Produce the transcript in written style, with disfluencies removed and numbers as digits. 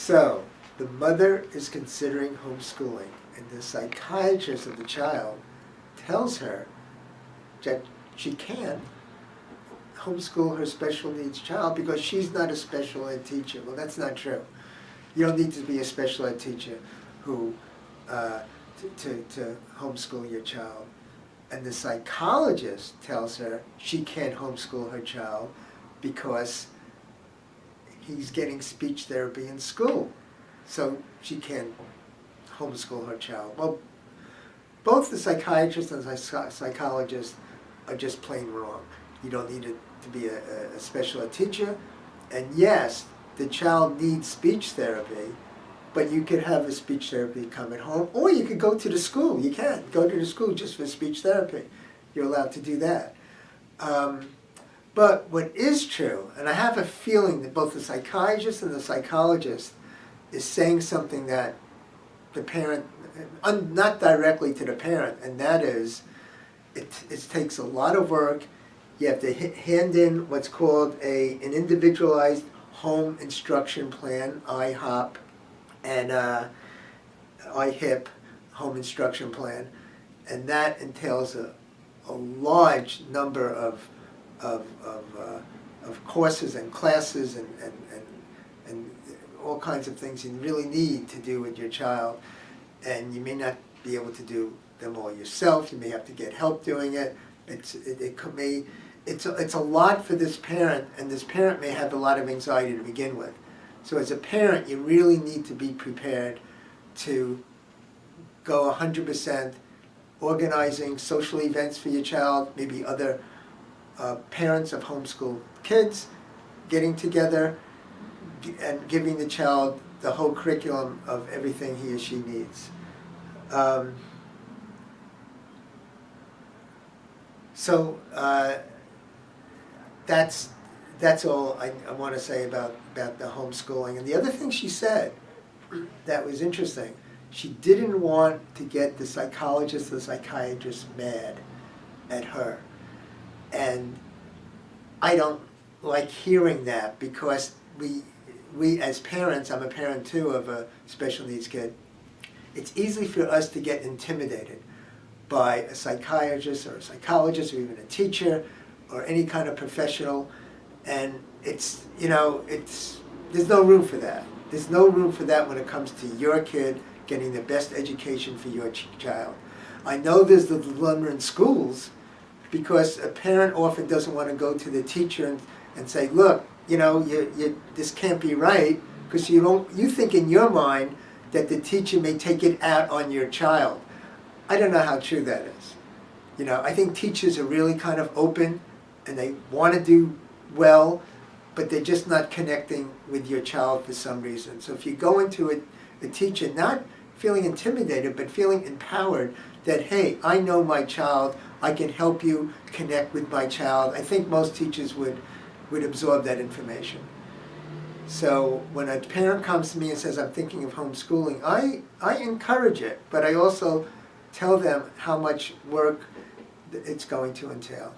So, the mother is considering homeschooling, and the psychiatrist of the child tells her that she can homeschool her special needs child because she's not a special ed teacher. Well, that's not true. You don't need to be a special ed teacher who to homeschool your child. And the psychologist tells her she can't homeschool her child because he's getting speech therapy in school. So she can't homeschool her child. Well, both the psychiatrist and the psychologist are just plain wrong. You don't need to be a special ed teacher. And yes, the child needs speech therapy, but you could have a speech therapy come at home, or you could go to the school. You can go to the school just for speech therapy. You're allowed to do that. But what is true, and I have a feeling that both the psychiatrist and the psychologist is saying something that the parent, not directly to the parent, and that is, it takes a lot of work. You have to hand in what's called an individualized home instruction plan, IHOP, and IHIP, home instruction plan, and that entails a large number of courses and classes and all kinds of things you really need to do with your child, and you may not be able to do them all yourself. You may have to get help doing it. It's a lot for this parent, and this parent may have a lot of anxiety to begin with. So as a parent, you really need to be prepared to go 100% organizing social events for your child, maybe other parents of homeschool kids getting together and giving the child the whole curriculum of everything he or she needs. That's all I want to say about the homeschooling. And the other thing she said that was interesting, she didn't want to get the psychologist or the psychiatrist mad at her. And I don't like hearing that, because we as parents, I'm a parent too of a special needs kid, it's easy for us to get intimidated by a psychiatrist or a psychologist or even a teacher or any kind of professional, and there's no room for that. There's no room for that when it comes to your kid getting the best education for your child. I know there's the dilemma in schools, because a parent often doesn't want to go to the teacher and say, look, this can't be right, because you think in your mind that the teacher may take it out on your child. I don't know how true that is. I think teachers are really kind of open, and they want to do well, but they're just not connecting with your child for some reason. So if you go into a teacher not feeling intimidated, but feeling empowered that, hey, I know my child, I can help you connect with my child, I think most teachers would absorb that information. So when a parent comes to me and says, I'm thinking of homeschooling, I encourage it, but I also tell them how much work it's going to entail.